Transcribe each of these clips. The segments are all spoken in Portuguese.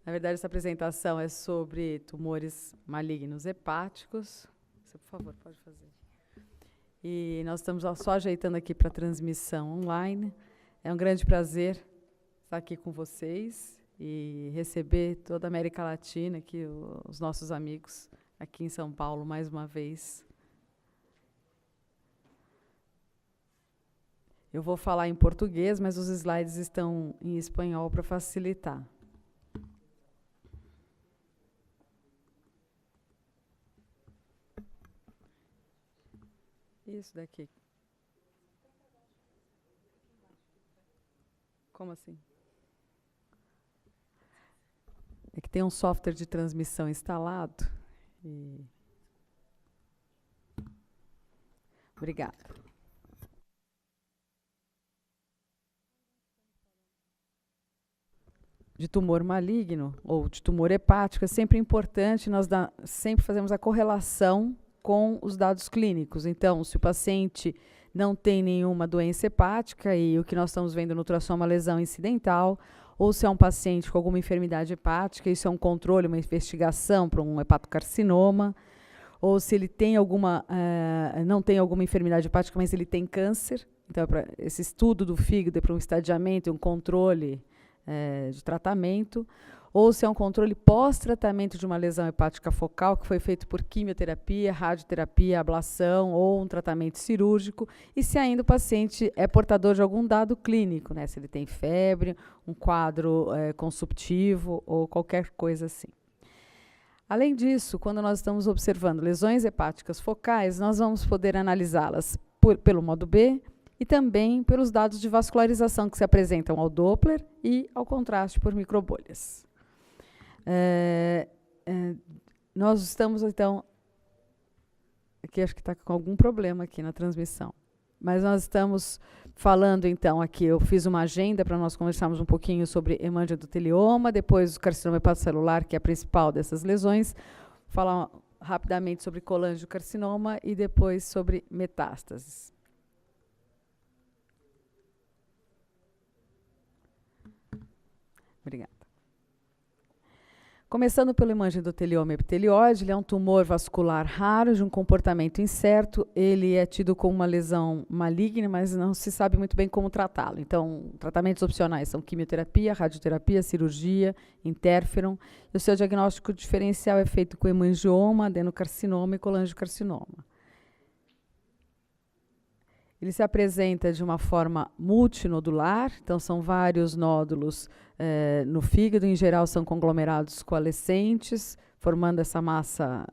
Na verdade, essa apresentação é sobre tumores malignos hepáticos. Você, por favor, pode fazer. E nós estamos só ajeitando aqui para a transmissão online. É um grande prazer estar aqui com vocês e receber toda a América Latina, aqui, os nossos amigos aqui em São Paulo, mais uma vez. Eu vou falar em português, mas os slides estão em espanhol para facilitar. Isso daqui. Como assim? É que tem um software de transmissão instalado. Obrigada. De tumor maligno ou de tumor hepático, é sempre importante, nós sempre fazemos a correlação com os dados clínicos. Então, se o paciente não tem nenhuma doença hepática e o que nós estamos vendo no ultrassom é uma lesão incidental, ou se é um paciente com alguma enfermidade hepática, isso é um controle, uma investigação para um hepatocarcinoma, ou se ele tem não tem alguma enfermidade hepática, mas ele tem câncer. Então, esse estudo do fígado é para um estadiamento e um controle de tratamento, ou se é um controle pós-tratamento de uma lesão hepática focal que foi feito por quimioterapia, radioterapia, ablação ou um tratamento cirúrgico, e se ainda o paciente é portador de algum dado clínico, né? Se ele tem febre, um quadro consumptivo ou qualquer coisa assim. Além disso, quando nós estamos observando lesões hepáticas focais, nós vamos poder analisá-las pelo modo B e também pelos dados de vascularização que se apresentam ao Doppler e ao contraste por microbolhas. Nós estamos, então, aqui acho que está com algum problema aqui na transmissão, mas nós estamos falando, então, aqui, eu fiz uma agenda para nós conversarmos um pouquinho sobre hemangiodotelioma, depois o carcinoma hepatocelular, que é a principal dessas lesões, falar rapidamente sobre colangiocarcinoma e depois sobre metástases. Obrigada. Começando pelo hemangiodotelioma epitelióide, ele é um tumor vascular raro, de um comportamento incerto. Ele é tido como uma lesão maligna, mas não se sabe muito bem como tratá-lo. Então, tratamentos opcionais são quimioterapia, radioterapia, cirurgia, interferon. E o seu diagnóstico diferencial é feito com hemangioma, adenocarcinoma e colangiocarcinoma. Ele se apresenta de uma forma multinodular, então são vários nódulos no fígado, em geral são conglomerados coalescentes, formando essa massa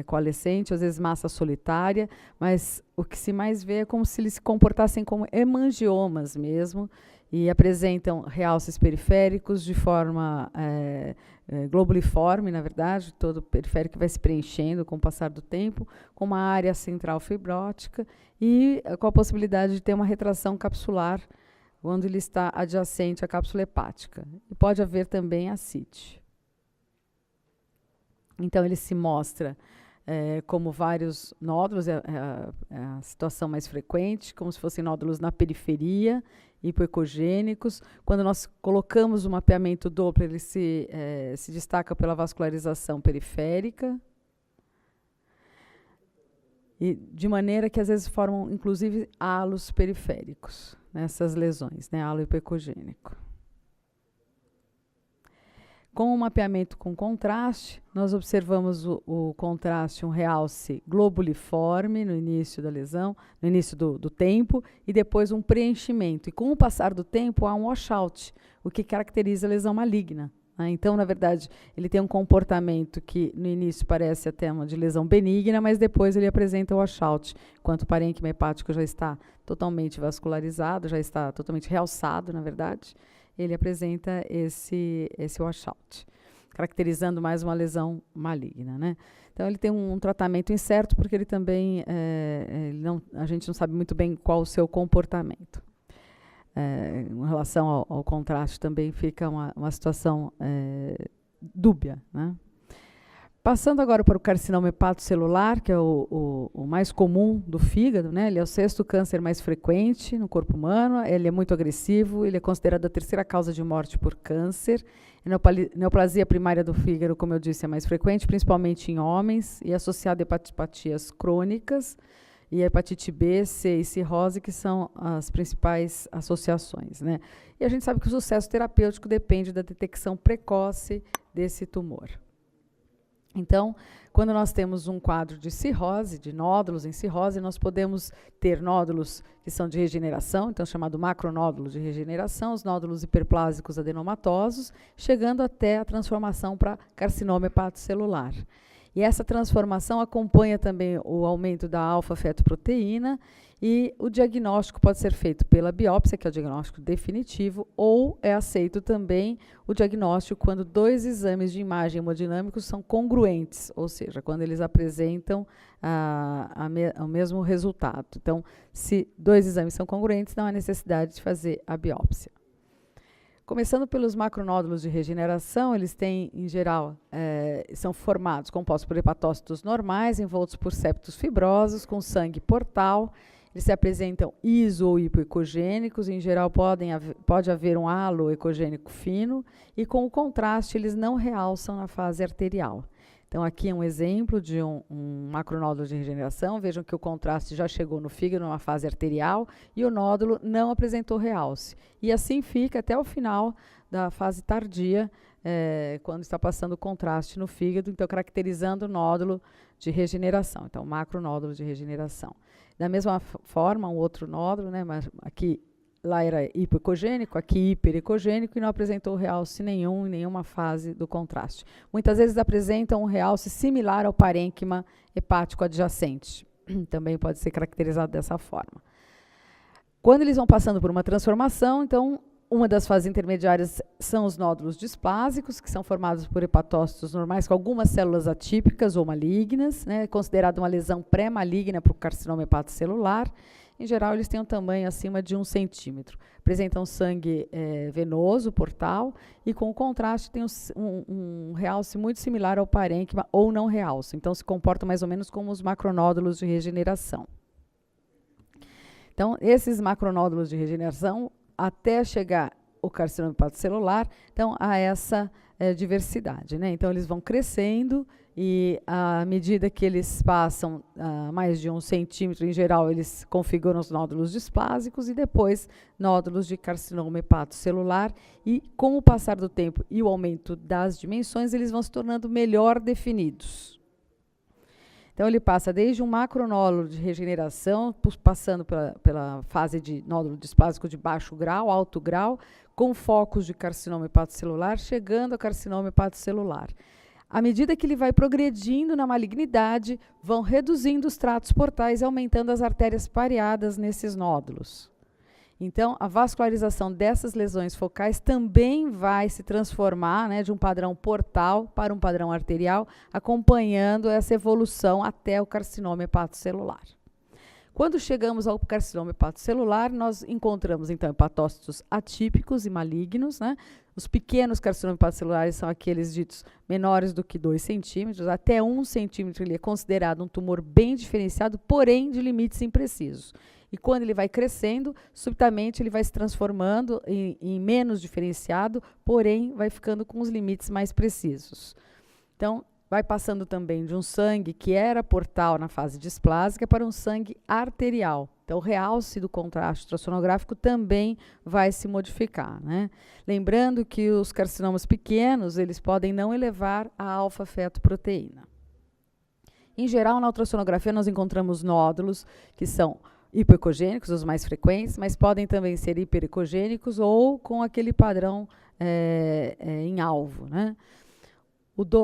coalescente, às vezes massa solitária, mas o que se mais vê é como se eles se comportassem como hemangiomas mesmo, e apresentam realces periféricos de forma globuliforme, na verdade, todo o periférico vai se preenchendo com o passar do tempo, com uma área central fibrótica e com a possibilidade de ter uma retração capsular quando ele está adjacente à cápsula hepática. E pode haver também ascite. Então, ele se mostra como vários nódulos, é a situação mais frequente, como se fossem nódulos na periferia, hipoecogênicos. Quando nós colocamos o mapeamento Doppler, ele se destaca pela vascularização periférica, e de maneira que às vezes formam, inclusive, halos periféricos nessas lesões, né, halo hipoecogênico. Com o mapeamento com contraste, nós observamos o contraste, um realce globuliforme no início da lesão, no início do tempo, e depois um preenchimento. E com o passar do tempo, há um washout, o que caracteriza a lesão maligna. Né? Então, na verdade, ele tem um comportamento que no início parece até uma de lesão benigna, mas depois ele apresenta o washout, enquanto o parênquima hepático já está totalmente vascularizado, já está totalmente realçado, na verdade. Ele apresenta esse washout, caracterizando mais uma lesão maligna, né? Então, ele tem um tratamento incerto, porque ele também, a gente não sabe muito bem qual o seu comportamento. Em relação ao contraste, também fica uma situação dúbia, né? Passando agora para o carcinoma hepatocelular, que é o mais comum do fígado, né? Ele é o sexto câncer mais frequente no corpo humano, ele é muito agressivo, ele é considerado a terceira causa de morte por câncer. A neoplasia primária do fígado, como eu disse, é mais frequente, principalmente em homens, e associada a hepatopatias crônicas, e a hepatite B, C e cirrose, que são as principais associações, né? E a gente sabe que o sucesso terapêutico depende da detecção precoce desse tumor. Então, quando nós temos um quadro de cirrose, de nódulos em cirrose, nós podemos ter nódulos que são de regeneração, então chamado macronódulo de regeneração, os nódulos hiperplásicos adenomatosos, chegando até a transformação para carcinoma hepatocelular. E essa transformação acompanha também o aumento da alfa-fetoproteína, e o diagnóstico pode ser feito pela biópsia, que é o diagnóstico definitivo, ou é aceito também o diagnóstico quando 2 exames de imagem hemodinâmicos são congruentes, ou seja, quando eles apresentam o mesmo resultado. Então, se 2 exames são congruentes, não há necessidade de fazer a biópsia. Começando pelos macronódulos de regeneração, eles têm, em geral, são compostos por hepatócitos normais, envoltos por septos fibrosos, com sangue portal. Eles se apresentam iso ou hipoecogênicos, em geral pode haver um halo ecogênico fino, e com o contraste eles não realçam na fase arterial. Então, aqui é um exemplo de um macronódulo de regeneração. Vejam que o contraste já chegou no fígado, numa fase arterial, e o nódulo não apresentou realce. E assim fica até o final da fase tardia, quando está passando o contraste no fígado, então caracterizando o nódulo de regeneração. Então, macronódulo de regeneração. Da mesma forma, um outro nódulo, né, mas lá era hipoecogênico, aqui hiperecogênico, e não apresentou realce nenhum em nenhuma fase do contraste. Muitas vezes apresentam um realce similar ao parênquima hepático adjacente. Também pode ser caracterizado dessa forma. Quando eles vão passando por uma transformação, então, uma das fases intermediárias são os nódulos displásicos, que são formados por hepatócitos normais com algumas células atípicas ou malignas, né, considerada uma lesão pré-maligna para o carcinoma hepatocelular. Em geral, eles têm um tamanho acima de 1 centímetro. Apresentam sangue venoso, portal, e com o contraste tem um realce muito similar ao parênquima ou não realce. Então, se comportam mais ou menos como os macronódulos de regeneração. Então, esses macronódulos de regeneração, até chegar o carcinoma hepatocelular, então há essa diversidade, né? Então, eles vão crescendo, e à medida que eles passam mais de 1 centímetro, em geral, eles configuram os nódulos displásicos e depois nódulos de carcinoma hepatocelular, e com o passar do tempo e o aumento das dimensões, eles vão se tornando melhor definidos. Então, ele passa desde um macronódulo de regeneração, passando pela fase de nódulo displásico de baixo grau, alto grau, com focos de carcinoma hepatocelular, chegando ao carcinoma hepatocelular. À medida que ele vai progredindo na malignidade, vão reduzindo os tratos portais e aumentando as artérias pareadas nesses nódulos. Então, a vascularização dessas lesões focais também vai se transformar, né, de um padrão portal para um padrão arterial, acompanhando essa evolução até o carcinoma hepatocelular. Quando chegamos ao carcinoma hepatocelular, nós encontramos, então, hepatócitos atípicos e malignos, né? Os pequenos carcinomas hepatocelulares são aqueles ditos menores do que 2 centímetros. Até 1 centímetro ele é considerado um tumor bem diferenciado, porém de limites imprecisos. E quando ele vai crescendo, subitamente ele vai se transformando em menos diferenciado, porém vai ficando com os limites mais precisos. Então, vai passando também de um sangue que era portal na fase displásica para um sangue arterial. Então, o realce do contraste ultrassonográfico também vai se modificar, né? Lembrando que os carcinomas pequenos, eles podem não elevar a alfa-fetoproteína. Em geral, na ultrassonografia, nós encontramos nódulos que são hipoecogênicos, os mais frequentes, mas podem também ser hiperecogênicos ou com aquele padrão em alvo, né?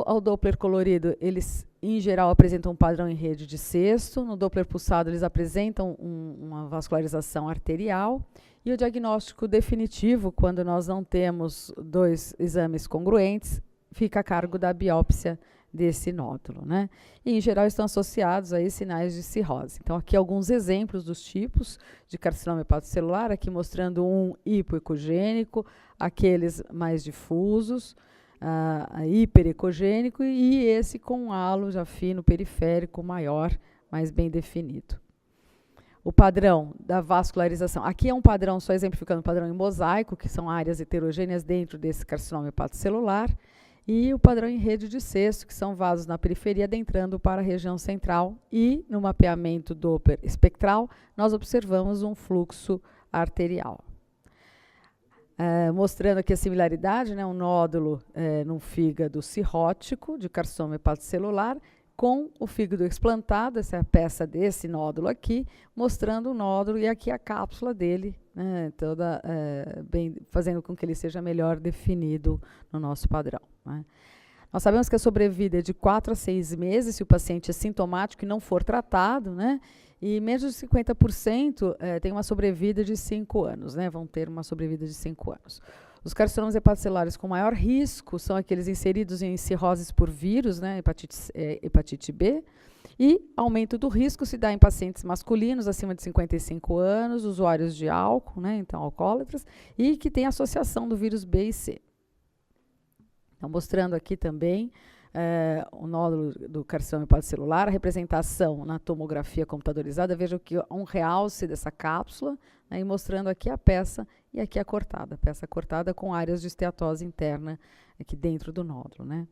Ao Doppler colorido, eles, em geral, apresentam um padrão em rede de cesto. No Doppler pulsado, eles apresentam uma vascularização arterial. E o diagnóstico definitivo, quando nós não temos 2 exames congruentes, fica a cargo da biópsia desse nódulo, né? E, em geral, estão associados a sinais de cirrose. Então, aqui alguns exemplos dos tipos de carcinoma hepatocelular, aqui mostrando um hipoecogênico, aqueles mais difusos. hiperecogênico, e esse com halo já fino, periférico, maior, mais bem definido. O padrão da vascularização. Aqui é um padrão, só exemplificando o padrão em mosaico, que são áreas heterogêneas dentro desse carcinoma hepatocelular, e o padrão em rede de cesto, que são vasos na periferia adentrando para a região central, e no mapeamento Doppler espectral, nós observamos um fluxo arterial. Mostrando aqui a similaridade, né, um nódulo num fígado cirrótico de carcinoma hepatocelular, com o fígado explantado, essa é a peça desse nódulo aqui, mostrando o nódulo e aqui a cápsula dele, né, toda, fazendo com que ele seja melhor definido no nosso padrão. Né. Nós sabemos que a sobrevida é de 4 a 6 meses, se o paciente é sintomático e não for tratado, né, e menos de 50% tem uma sobrevida de 5 anos, né, vão ter uma sobrevida de 5 anos. Os hepatocelulares com maior risco são aqueles inseridos em cirroses por vírus, né, hepatite B, e aumento do risco se dá em pacientes masculinos acima de 55 anos, usuários de álcool, né, então alcoólatras, e que tem associação do vírus B e C. Então, mostrando aqui também o nódulo do carcinoma hepatocelular, a representação na tomografia computadorizada, veja que um realce dessa cápsula, né, e mostrando aqui a peça e aqui a peça cortada com áreas de esteatose interna aqui dentro do nódulo. Né.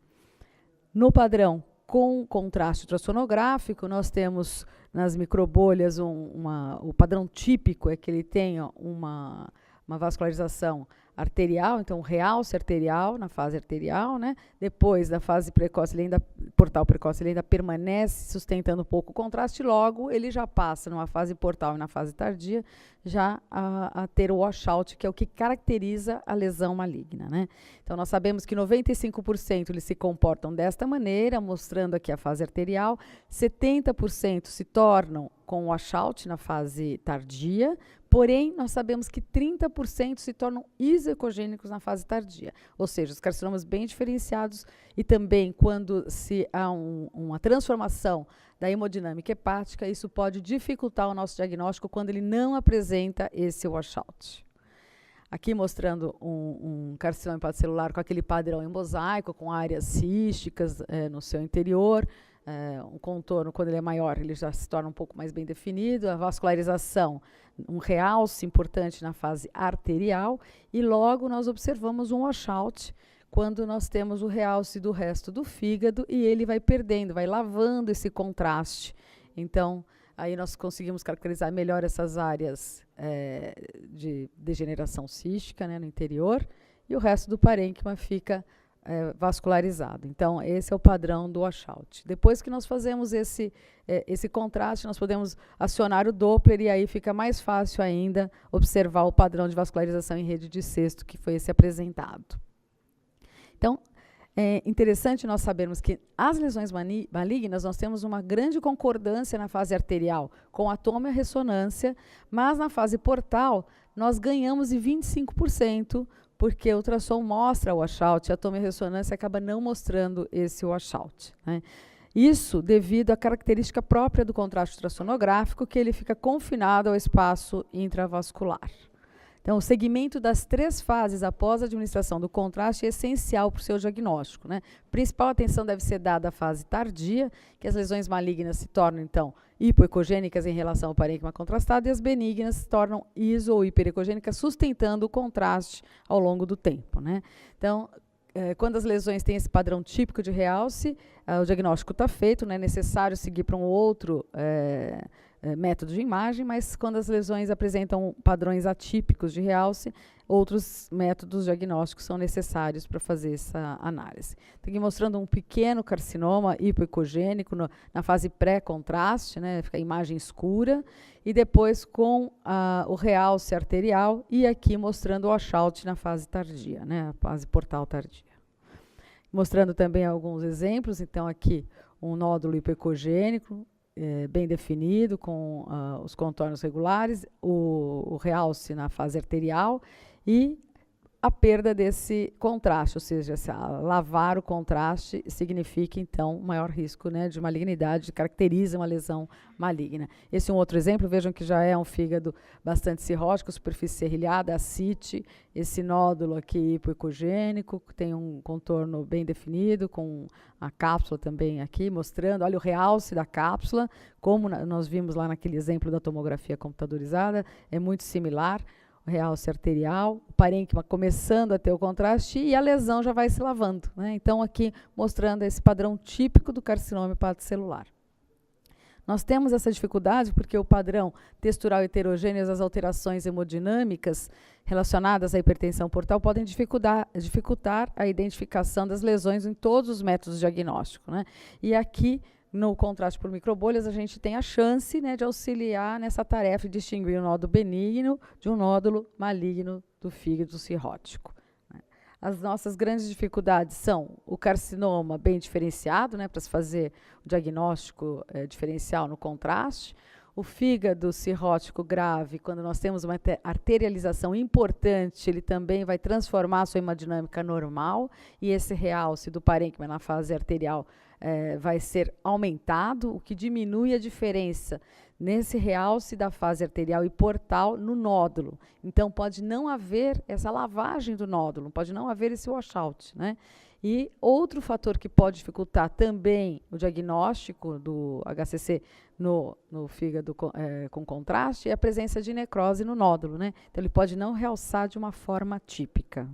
No padrão com contraste ultrassonográfico, nós temos nas microbolhas o padrão típico é que ele tenha uma vascularização arterial, então realce arterial na fase arterial, né? Depois da fase precoce, portal precoce, ele ainda permanece sustentando um pouco o contraste, logo ele já passa numa fase portal e na fase tardia já a ter o washout, que é o que caracteriza a lesão maligna, né? Então nós sabemos que 95% eles se comportam desta maneira, mostrando aqui a fase arterial, 70% se tornam com washout na fase tardia, porém, nós sabemos que 30% se tornam isocogênicos na fase tardia, ou seja, os carcinomas bem diferenciados, e também quando se há uma transformação da hemodinâmica hepática, isso pode dificultar o nosso diagnóstico quando ele não apresenta esse washout. Aqui mostrando um carcinoma hepatocelular com aquele padrão em mosaico, com áreas císticas no seu interior, um contorno, quando ele é maior, ele já se torna um pouco mais bem definido, a vascularização, um realce importante na fase arterial, e logo nós observamos um washout, quando nós temos o realce do resto do fígado, e ele vai perdendo, vai lavando esse contraste. Então, aí nós conseguimos caracterizar melhor essas áreas de degeneração cística, né, no interior, e o resto do parênquima fica vascularizado. Então, esse é o padrão do washout. Depois que nós fazemos esse contraste, nós podemos acionar o Doppler, e aí fica mais fácil ainda observar o padrão de vascularização em rede de cesto, que foi esse apresentado. Então, é interessante nós sabermos que as lesões malignas, nós temos uma grande concordância na fase arterial com a toma e a ressonância, mas na fase portal nós ganhamos de 25%, porque o ultrassom mostra o washout, a toma e a ressonância acaba não mostrando esse washout, né? Isso devido à característica própria do contraste ultrassonográfico, que ele fica confinado ao espaço intravascular. Então, o segmento das 3 fases após a administração do contraste é essencial para o seu diagnóstico, né? Principal atenção deve ser dada à fase tardia, que as lesões malignas se tornam, então, hipoecogênicas em relação ao parênquima contrastado, e as benignas se tornam iso ou hiperecogênicas, sustentando o contraste ao longo do tempo, né? Então, quando as lesões têm esse padrão típico de realce, o diagnóstico está feito, não é necessário seguir para um outro método de imagem, mas quando as lesões apresentam padrões atípicos de realce, outros métodos diagnósticos são necessários para fazer essa análise. Estou aqui mostrando um pequeno carcinoma hipoecogênico na fase pré-contraste, né, fica a imagem escura, e depois com o realce arterial, e aqui mostrando o washout na fase tardia, né, a fase portal tardia. Mostrando também alguns exemplos, então aqui um nódulo hipoecogênico, bem definido, com os contornos regulares, o realce na fase arterial, e a perda desse contraste, ou seja, lavar o contraste significa, então, maior risco, né, de malignidade, caracteriza uma lesão maligna. Esse é um outro exemplo, vejam que já é um fígado bastante cirrótico, superfície serrilhada, ascite, esse nódulo aqui hipoecogênico, tem um contorno bem definido, com a cápsula também aqui, mostrando, olha o realce da cápsula, como nós vimos lá naquele exemplo da tomografia computadorizada, é muito similar, realce arterial, o parênquima começando a ter o contraste e a lesão já vai se lavando, né? Então, aqui mostrando esse padrão típico do carcinoma hepatocelular. Nós temos essa dificuldade porque o padrão textural heterogêneo e as alterações hemodinâmicas relacionadas à hipertensão portal podem dificultar a identificação das lesões em todos os métodos diagnósticos, né? E aqui, no contraste por microbolhas, a gente tem a chance, né, de auxiliar nessa tarefa de distinguir um nódulo benigno de um nódulo maligno do fígado cirrótico. As nossas grandes dificuldades são o carcinoma bem diferenciado, né, para se fazer o diagnóstico diferencial no contraste, o fígado cirrótico grave, quando nós temos uma arterialização importante, ele também vai transformar a sua hemodinâmica normal, e esse realce do parênquima na fase arterial vai ser aumentado, o que diminui a diferença nesse realce da fase arterial e portal no nódulo. Então, pode não haver essa lavagem do nódulo, pode não haver esse washout, né? E outro fator que pode dificultar também o diagnóstico do HCC no fígado com contraste é a presença de necrose no nódulo, né? Então, ele pode não realçar de uma forma típica.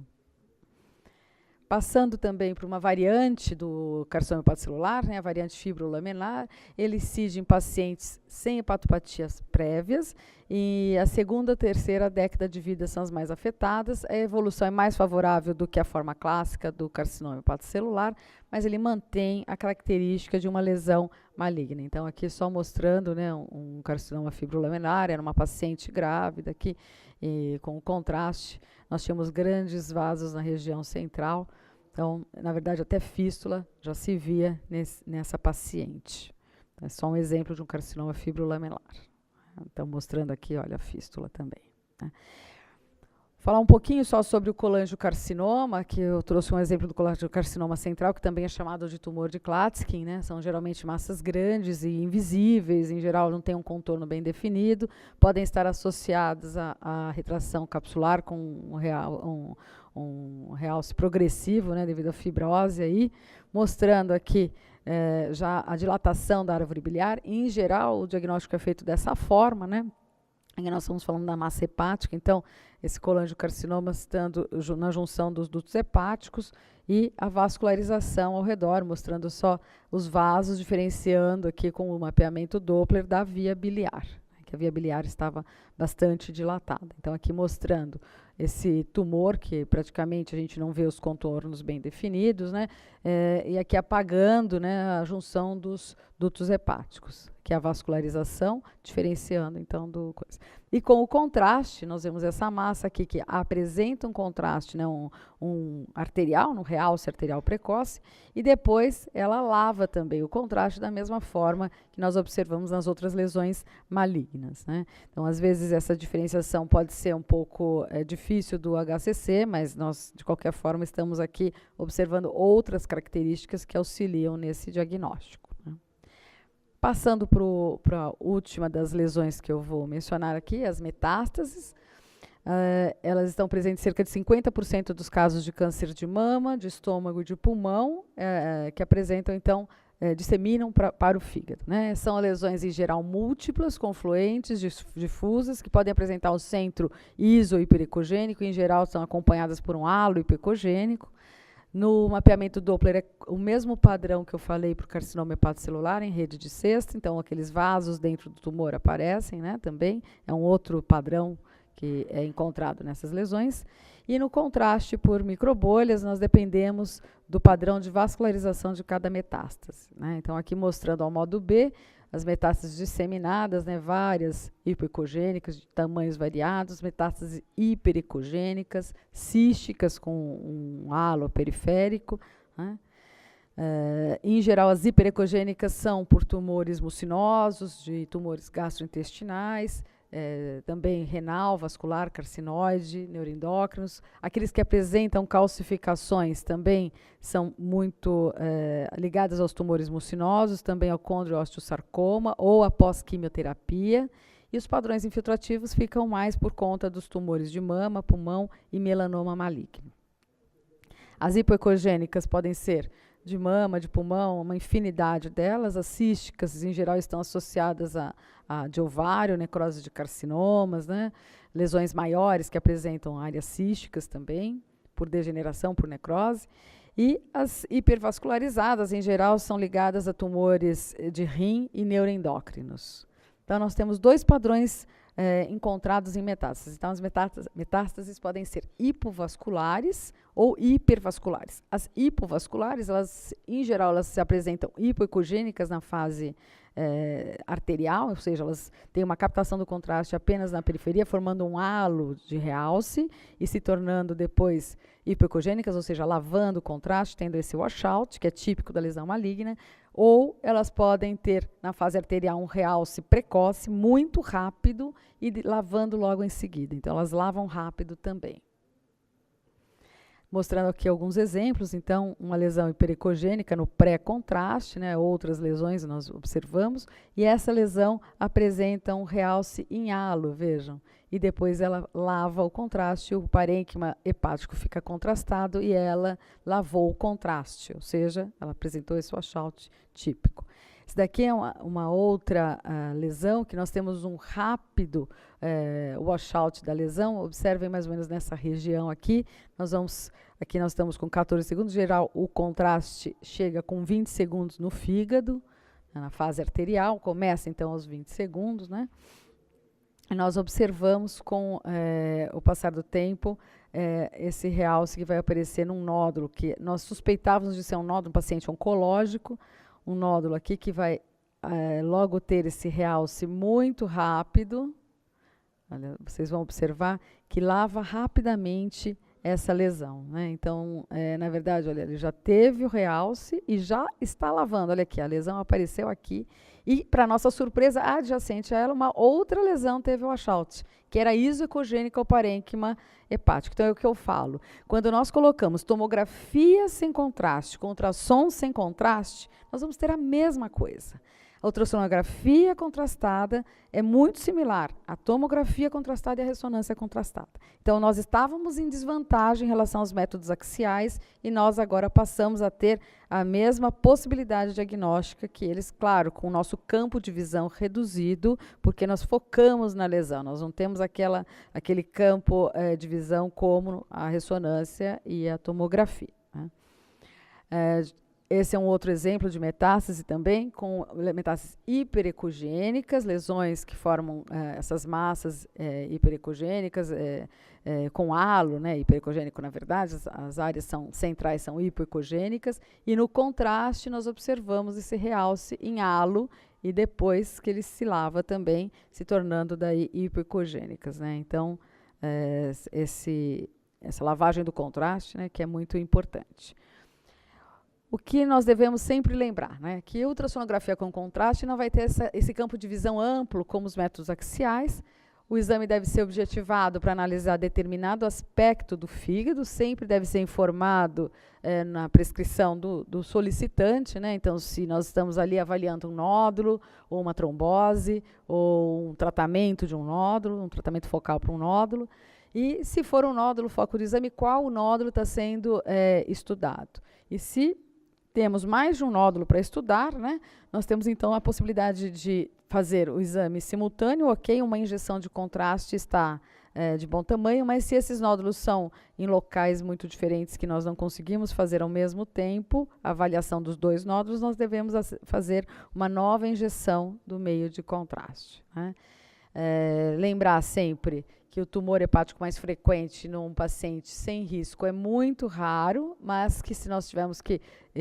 Passando também para uma variante do carcinoma hepatocelular, né, a variante fibrolaminar, ele incide em pacientes sem hepatopatias prévias, e a segunda, terceira década de vida são as mais afetadas. A evolução é mais favorável do que a forma clássica do carcinoma hepatocelular, mas ele mantém a característica de uma lesão maligna. Então, aqui só mostrando, né, um carcinoma fibrolaminar, era uma paciente grávida aqui, e com contraste, nós tínhamos grandes vasos na região central. Então, na verdade, até fístula já se via nessa paciente. É só um exemplo de um carcinoma fibrolaminar. Então, mostrando aqui, olha, a fístula também, né? Falar um pouquinho só sobre o colangiocarcinoma, que eu trouxe um exemplo do colangiocarcinoma central, que também é chamado de tumor de Klatskin, né? São geralmente massas grandes e invisíveis, em geral não tem um contorno bem definido, podem estar associadas à retração capsular com um realce progressivo, né, devido à fibrose aí, mostrando aqui já a dilatação da árvore biliar. Em geral, o diagnóstico é feito dessa forma, né? Aqui nós estamos falando da massa hepática, então, esse colangiocarcinoma estando na junção dos dutos hepáticos e a vascularização ao redor, mostrando só os vasos, diferenciando aqui com o mapeamento Doppler da via biliar, que a via biliar estava bastante dilatada. Então, aqui mostrando esse tumor, que praticamente a gente não vê os contornos bem definidos, né? E aqui apagando, né, a junção dos dutos hepáticos, que é a vascularização, diferenciando, então, do coisa. E com o contraste, nós vemos essa massa aqui que apresenta um contraste, né, um arterial, um realce arterial precoce, e depois ela lava também o contraste da mesma forma que nós observamos nas outras lesões malignas, né? Então, às vezes, essa diferenciação pode ser um pouco difícil do HCC, mas nós, de qualquer forma, estamos aqui observando outras características que auxiliam nesse diagnóstico, né? Passando para a última das lesões que eu vou mencionar aqui, as metástases. Elas estão presentes em cerca de 50% dos casos de câncer de mama, de estômago e de pulmão, que apresentam, então, disseminam para o fígado, né? São lesões, em geral, múltiplas, confluentes, difusas, que podem apresentar o centro iso-hiperecogênico, e, em geral, são acompanhadas por um halo hipoecogênico. No mapeamento Doppler é o mesmo padrão que eu falei para o carcinoma hepatocelular em rede de cesta, então aqueles vasos dentro do tumor aparecem, né, também, é um outro padrão que é encontrado nessas lesões. E no contraste por microbolhas, nós dependemos do padrão de vascularização de cada metástase, né? Então, aqui mostrando ao modo B, as metástases disseminadas, né, várias hipoecogênicas, de tamanhos variados, metástases hiperecogênicas, císticas com um halo periférico, né? Em geral, as hiperecogênicas são por tumores mucinosos, de tumores gastrointestinais, também renal, vascular, carcinoide, neuroendócrinos. Aqueles que apresentam calcificações também são muito ligadas aos tumores mucinosos, também ao condroosteosarcoma ou após quimioterapia. E os padrões infiltrativos ficam mais por conta dos tumores de mama, pulmão e melanoma maligno. As hipoecogênicas podem ser de mama, de pulmão, uma infinidade delas. As císticas, em geral, estão associadas a de ovário, necrose de carcinomas, né? Lesões maiores que apresentam áreas císticas também, por degeneração, por necrose. E as hipervascularizadas, em geral, são ligadas a tumores de rim e neuroendócrinos. Então, nós temos 2 padrões encontrados em metástases. Então, as metástases podem ser hipovasculares ou hipervasculares. As hipovasculares, em geral, elas se apresentam hipoecogênicas na fase arterial, ou seja, elas têm uma captação do contraste apenas na periferia, formando um halo de realce e se tornando depois hipoecogênicas, ou seja, lavando o contraste, tendo esse washout, que é típico da lesão maligna, ou elas podem ter, na fase arterial, um realce precoce, muito rápido, e lavando logo em seguida. Então, elas lavam rápido também. Mostrando aqui alguns exemplos, então, uma lesão hiperecogênica no pré-contraste, né, outras lesões nós observamos, e essa lesão apresenta um realce em halo, vejam, e depois ela lava o contraste, o parênquima hepático fica contrastado e ela lavou o contraste, ou seja, ela apresentou esse washout típico. Esse daqui é uma outra lesão, que nós temos um rápido washout da lesão. Observem mais ou menos nessa região aqui. Aqui nós estamos com 14 segundos. Em geral, o contraste chega com 20 segundos no fígado, na fase arterial. Começa, então, aos 20 segundos, né? E nós observamos com o passar do tempo esse realce que vai aparecer num nódulo, que nós suspeitávamos de ser um nódulo, um paciente oncológico, um nódulo aqui que vai logo ter esse realce muito rápido. Olha, vocês vão observar que lava rapidamente essa lesão, né? Então, na verdade, olha, ele já teve o realce e já está lavando. Olha aqui, a lesão apareceu aqui e, para nossa surpresa, adjacente a ela, uma outra lesão teve o washout, que era isoecogênica ao parênquima hepático. Então, é o que eu falo. Quando nós colocamos tomografia sem contraste, ultrassom sem contraste, nós vamos ter a mesma coisa. A ultrassonografia contrastada é muito similar à tomografia contrastada e à ressonância contrastada. Então, nós estávamos em desvantagem em relação aos métodos axiais e nós agora passamos a ter a mesma possibilidade diagnóstica que eles, claro, com o nosso campo de visão reduzido, porque nós focamos na lesão, nós não temos aquele campo de visão como a ressonância e a tomografia, né? Esse é um outro exemplo de metástase também, com metástases hiperecogênicas, lesões que formam essas massas hiperecogênicas, com halo, né, hiperecogênico na verdade, as áreas centrais são hipoecogênicas, e no contraste nós observamos esse realce em halo, e depois que ele se lava também, se tornando daí hipoecogênicas, né? Então, essa lavagem do contraste, né, que é muito importante. O que nós devemos sempre lembrar, né? Que a ultrassonografia com contraste não vai ter esse campo de visão amplo como os métodos axiais. O exame deve ser objetivado para analisar determinado aspecto do fígado, sempre deve ser informado na prescrição do solicitante, né? Então, se nós estamos ali avaliando um nódulo, ou uma trombose, ou um tratamento de um nódulo, um tratamento focal para um nódulo, e se for um nódulo foco de exame, qual o nódulo está sendo estudado. E se temos mais de um nódulo para estudar, né? Nós temos, então, a possibilidade de fazer o exame simultâneo, ok, uma injeção de contraste está de bom tamanho, mas se esses nódulos são em locais muito diferentes que nós não conseguimos fazer ao mesmo tempo, a avaliação dos 2 nódulos, nós devemos fazer uma nova injeção do meio de contraste, né? Lembrar sempre que o tumor hepático mais frequente num paciente sem risco é muito raro, mas que se nós tivermos que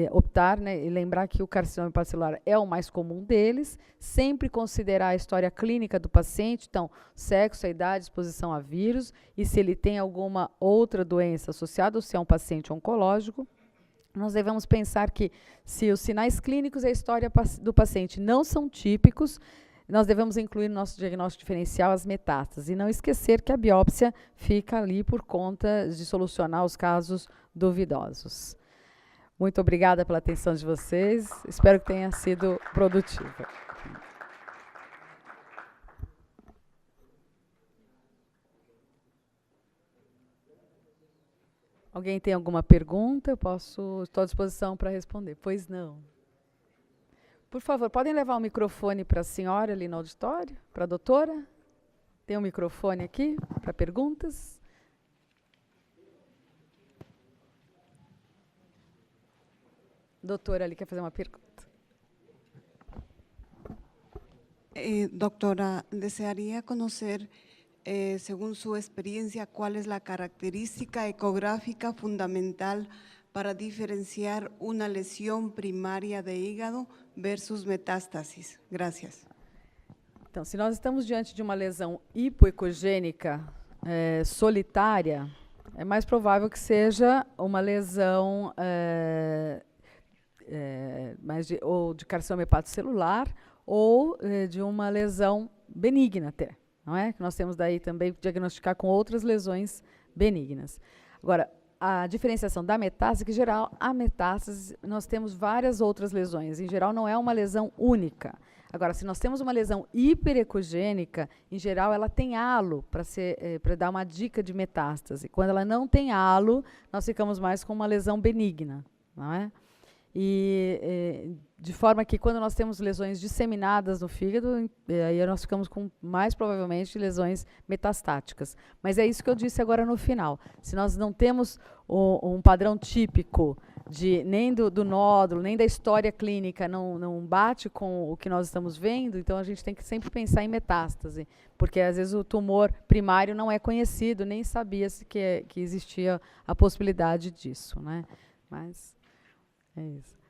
optar, né, e lembrar que o carcinoma hepatocelular é o mais comum deles, sempre considerar a história clínica do paciente, então, sexo, a idade, exposição a vírus, e se ele tem alguma outra doença associada, ou se é um paciente oncológico, nós devemos pensar que se os sinais clínicos e a história do paciente não são típicos, nós devemos incluir no nosso diagnóstico diferencial as metástases e não esquecer que a biópsia fica ali por conta de solucionar os casos duvidosos. Muito obrigada pela atenção de vocês, espero que tenha sido produtiva. Alguém tem alguma pergunta? Estou à disposição para responder. Pois não. Por favor, podem levar o microfone para a senhora ali no auditório, para a doutora? Tem um microfone aqui para perguntas? Doutora ali quer fazer uma pergunta. Doctora, desearía conocer, según su experiencia, cuál es la característica ecográfica fundamental para diferenciar una lesión primária de hígado versus metástasis. Gracias. Então, se nós estamos diante de uma lesão hipoecogênica solitária, é mais provável que seja uma lesão ou de carcinoma hepatocelular ou de uma lesão benigna até, não é? Que nós temos daí também diagnosticar com outras lesões benignas. Agora, a diferenciação da metástase, que em geral, a metástase, nós temos várias outras lesões. Em geral, não é uma lesão única. Agora, se nós temos uma lesão hiperecogênica, em geral, ela tem halo para dar uma dica de metástase. Quando ela não tem halo, nós ficamos mais com uma lesão benigna, não é? E de forma que quando nós temos lesões disseminadas no fígado, aí nós ficamos com mais provavelmente lesões metastáticas. Mas é isso que eu disse agora no final. Se nós não temos um padrão típico nem do nódulo, nem da história clínica, não bate com o que nós estamos vendo, então a gente tem que sempre pensar em metástase, porque às vezes o tumor primário não é conhecido, nem sabia-se que existia a possibilidade disso, né? Mas é isso.